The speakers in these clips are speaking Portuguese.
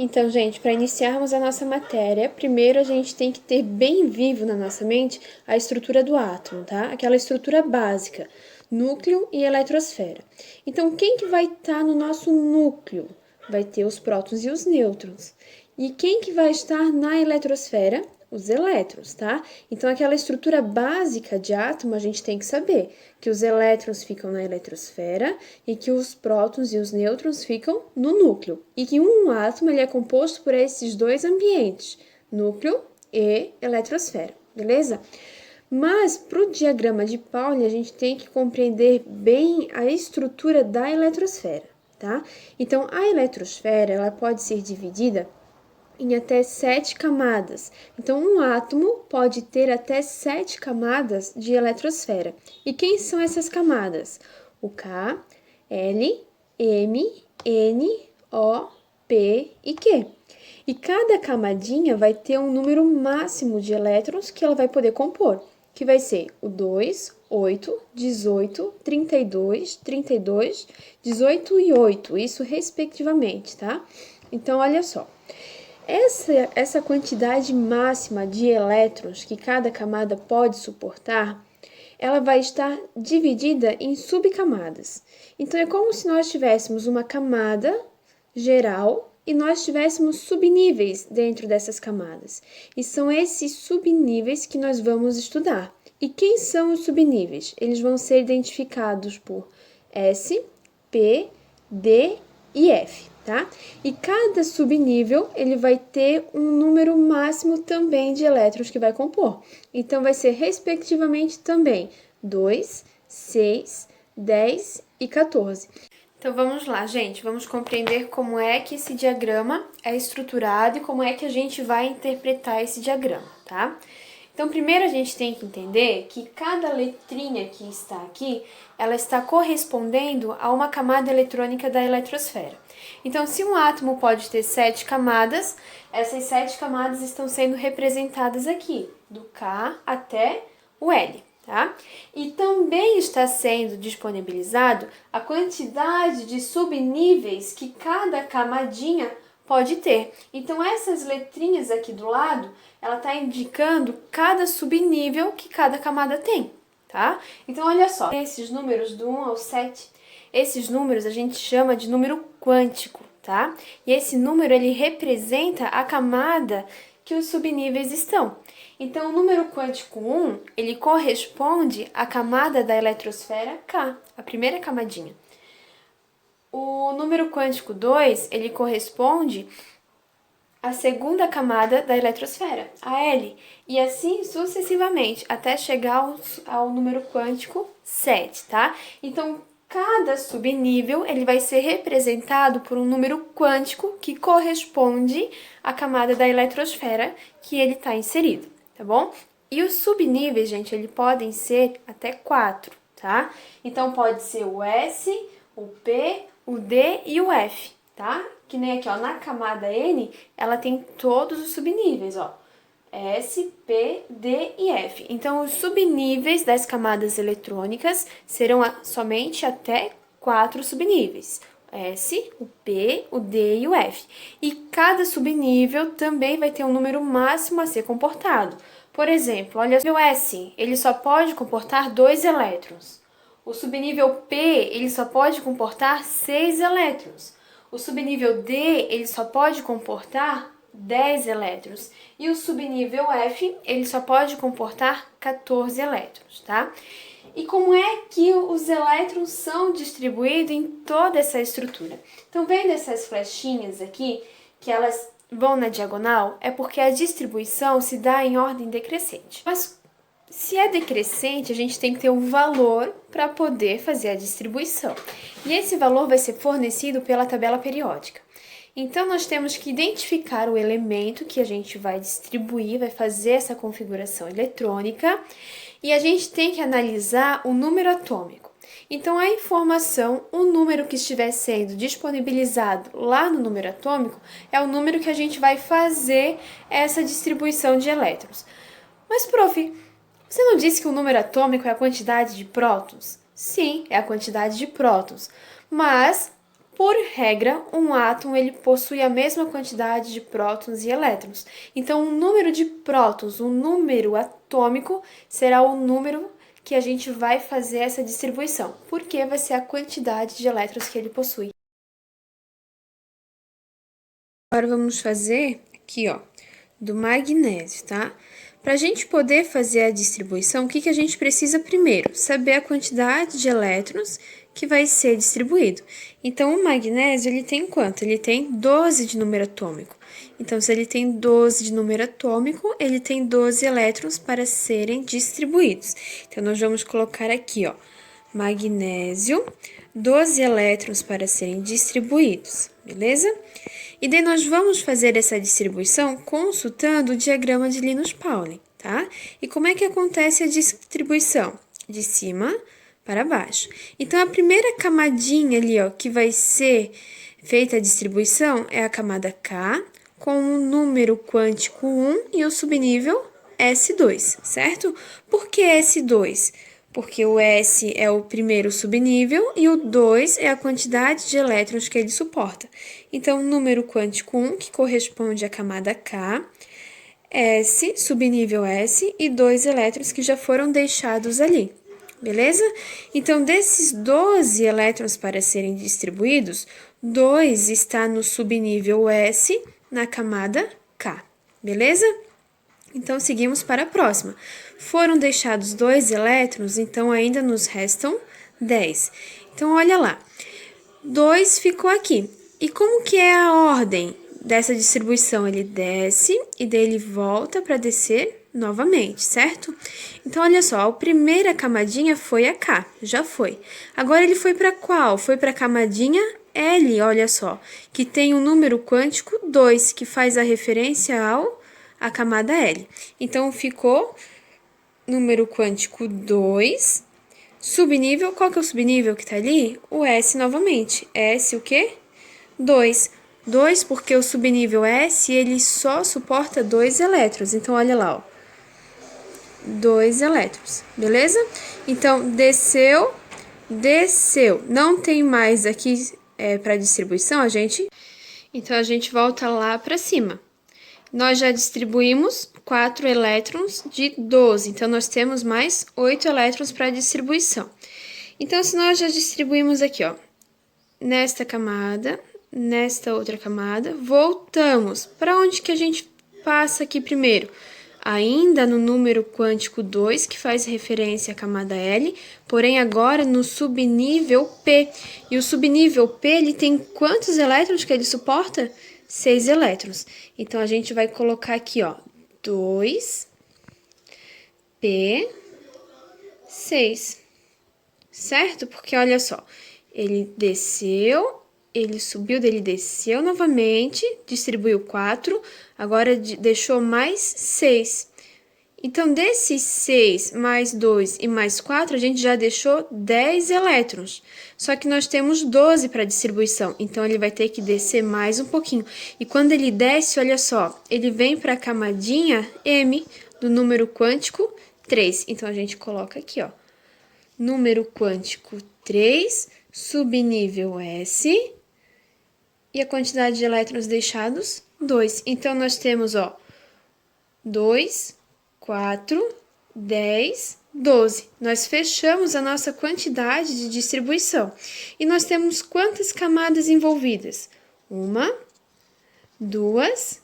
Então, gente, para iniciarmos a nossa matéria, primeiro a gente tem que ter bem vivo na nossa mente a estrutura do átomo, tá? Aquela estrutura básica, núcleo e eletrosfera. Então, quem que vai estar no nosso núcleo? Vai ter os prótons e os nêutrons. E quem que vai estar na eletrosfera? Os elétrons, tá? Então, aquela estrutura básica de átomo, a gente tem que saber que os elétrons ficam na eletrosfera e que os prótons e os nêutrons ficam no núcleo. E que um átomo ele é composto por esses dois ambientes, núcleo e eletrosfera, beleza? Mas, para o diagrama de Pauli, a gente tem que compreender bem a estrutura da eletrosfera, tá? Então, a eletrosfera, ela pode ser dividida em até 7 camadas. Então, um átomo pode ter até 7 camadas de eletrosfera. E quem são essas camadas? O K, L, M, N, O, P e Q. E cada camadinha vai ter um número máximo de elétrons que ela vai poder compor, que vai ser o 2, 8, 18, 32, 32, 18 e 8, isso respectivamente, tá? Então, olha só. Essa quantidade máxima de elétrons que cada camada pode suportar, ela vai estar dividida em subcamadas. Então, é como se nós tivéssemos uma camada geral e nós tivéssemos subníveis dentro dessas camadas. E são esses subníveis que nós vamos estudar. E quem são os subníveis? Eles vão ser identificados por S, P, D e F. Tá? E cada subnível ele vai ter um número máximo também de elétrons que vai compor. Então, vai ser respectivamente também 2, 6, 10 e 14. Então, vamos lá, gente. Vamos compreender como é que esse diagrama é estruturado e como é que a gente vai interpretar esse diagrama, tá? Então, primeiro a gente tem que entender que cada letrinha que está aqui, ela está correspondendo a uma camada eletrônica da eletrosfera. Então, se um átomo pode ter 7 camadas, essas 7 camadas estão sendo representadas aqui, do K até o L, tá? E também está sendo disponibilizado a quantidade de subníveis que cada camadinha pode ter. Então, essas letrinhas aqui do lado, ela está indicando cada subnível que cada camada tem, tá? Então, olha só, esses números do 1 ao 7, esses números a gente chama de número quântico, tá? E esse número, ele representa a camada que os subníveis estão. Então, o número quântico 1, ele corresponde à camada da eletrosfera K, a primeira camadinha. O número quântico 2, ele corresponde à segunda camada da eletrosfera, a L, e assim sucessivamente, até chegar ao número quântico 7, tá? Então, cada subnível ele vai ser representado por um número quântico que corresponde à camada da eletrosfera que ele está inserido, tá bom? E os subníveis, gente, eles podem ser até 4, tá? Então, pode ser o S, o P, o D e o F, tá? Que nem aqui, ó, na camada N, ela tem todos os subníveis, ó. S, P, D e F. Então, os subníveis das camadas eletrônicas serão somente até 4 subníveis. S, o P, o D e o F. E cada subnível também vai ter um número máximo a ser comportado. Por exemplo, olha, o S, ele só pode comportar 2 elétrons. O subnível P, ele só pode comportar 6 elétrons. O subnível D, ele só pode comportar 10 elétrons. E o subnível F, ele só pode comportar 14 elétrons, tá? E como é que os elétrons são distribuídos em toda essa estrutura? Então, vendo essas flechinhas aqui, que elas vão na diagonal, é porque a distribuição se dá em ordem decrescente. Mas se é decrescente, a gente tem que ter um valor para poder fazer a distribuição. E esse valor vai ser fornecido pela tabela periódica. Então, nós temos que identificar o elemento que a gente vai distribuir, vai fazer essa configuração eletrônica, e a gente tem que analisar o número atômico. Então, a informação, o número que estiver sendo disponibilizado lá no número atômico, é o número que a gente vai fazer essa distribuição de elétrons. Mas, prof, você não disse que o número atômico é a quantidade de prótons? Sim, é a quantidade de prótons, mas Por regra, um átomo ele possui a mesma quantidade de prótons e elétrons. Então, o número de prótons, o número atômico, será o número que a gente vai fazer essa distribuição, porque vai ser a quantidade de elétrons que ele possui. Agora vamos fazer aqui, ó, do magnésio, tá? Para a gente poder fazer a distribuição, o que a gente precisa primeiro? Saber a quantidade de elétrons que vai ser distribuído. Então, o magnésio, ele tem quanto? Ele tem 12 de número atômico. Então, se ele tem 12 de número atômico, ele tem 12 elétrons para serem distribuídos. Então, nós vamos colocar aqui, ó, magnésio, 12 elétrons para serem distribuídos, beleza? E daí nós vamos fazer essa distribuição consultando o diagrama de Linus-Pauling, tá? E como é que acontece a distribuição? De cima para baixo. Então, a primeira camadinha ali, ó, que vai ser feita a distribuição é a camada K, com o número quântico 1 e o subnível S2, certo? Por que S2? Porque o S é o primeiro subnível e o 2 é a quantidade de elétrons que ele suporta. Então, número quântico 1, que corresponde à camada K, S, subnível S, e 2 elétrons que já foram deixados ali, beleza? Então, desses 12 elétrons para serem distribuídos, 2 está no subnível S, na camada K, beleza? Então, seguimos para a próxima. Foram deixados 2 elétrons, então ainda nos restam 10. Então, olha lá. 2 ficou aqui. E como que é a ordem dessa distribuição? Ele desce e daí ele volta para descer novamente, certo? Então, olha só, a primeira camadinha foi a K, já foi. Agora, ele foi para qual? Foi para a camadinha L, olha só, que tem o número quântico 2, que faz a referência à camada L. Então, ficou número quântico 2, subnível, qual que é o subnível que tá ali? O S novamente. S o quê? 2. 2 porque o subnível S, ele só suporta 2 elétrons. Então, olha lá, ó. 2 elétrons, beleza? Então, desceu, desceu. Não tem mais aqui para distribuição, Então, a gente volta lá para cima. Nós já distribuímos 4 elétrons de 12, então nós temos mais 8 elétrons para distribuição. Então, se nós já distribuímos aqui, ó, nesta camada, nesta outra camada, voltamos. Para onde que a gente passa aqui primeiro? Ainda no número quântico 2, que faz referência à camada L, porém agora no subnível P. E o subnível P, ele tem quantos elétrons que ele suporta? 6 elétrons. Então, a gente vai colocar aqui, ó, 2, P, 6, certo? Porque, olha só, ele desceu, ele subiu, ele desceu novamente, distribuiu 4, agora deixou mais 6. Então, desses 6 mais 2 e mais 4, a gente já deixou 10 elétrons. Só que nós temos 12 para distribuição, então ele vai ter que descer mais um pouquinho. E quando ele desce, olha só, ele vem para a camadinha M do número quântico 3. Então, a gente coloca aqui, ó, número quântico 3, subnível S, e a quantidade de elétrons deixados, 2. Então, nós temos, ó, 2, 4, 10, 12. Nós fechamos a nossa quantidade de distribuição. E nós temos quantas camadas envolvidas? 1, 2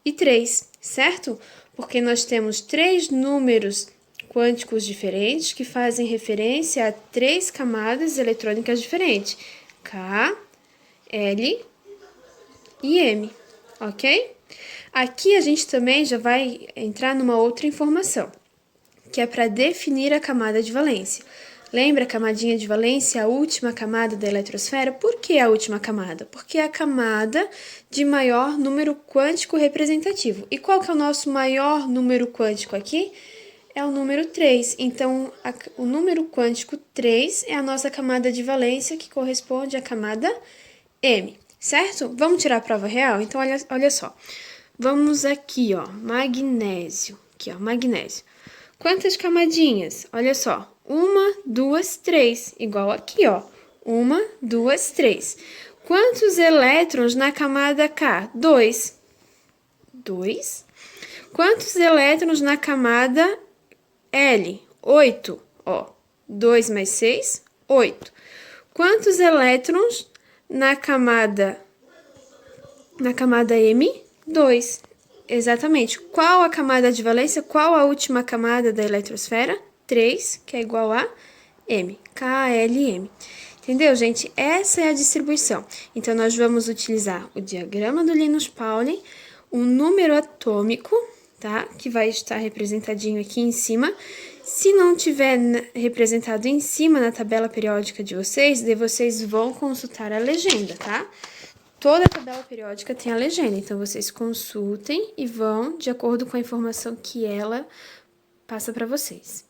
e 3, certo? Porque nós temos 3 números quânticos diferentes que fazem referência a 3 camadas eletrônicas diferentes. K, L e M, ok? Aqui a gente também já vai entrar numa outra informação, que é para definir a camada de valência. Lembra a camadinha de valência, a última camada da eletrosfera? Por que a última camada? Porque é a camada de maior número quântico representativo. E qual que é o nosso maior número quântico aqui? É o número 3. Então, o número quântico 3 é a nossa camada de valência, que corresponde à camada M, certo? Vamos tirar a prova real? Então, olha só. Vamos aqui, ó, magnésio. Aqui, ó, magnésio. Quantas camadinhas? Olha só. 1, 2, 3. Igual aqui, ó. 1, 2, 3. Quantos elétrons na camada K? 2. 2. Quantos elétrons na camada L? 8. Ó, 2 mais 6, 8. Quantos elétrons na camada M? 2. Exatamente. Qual a camada de valência? Qual a última camada da eletrosfera? 3, que é igual a M. KLM. Entendeu, gente? Essa é a distribuição. Então, nós vamos utilizar o diagrama do Linus Pauling, um número atômico, tá? Que vai estar representadinho aqui em cima. Se não tiver representado em cima na tabela periódica de vocês, daí vocês vão consultar a legenda, tá? Toda a tabela periódica tem a legenda, então vocês consultem e vão de acordo com a informação que ela passa para vocês.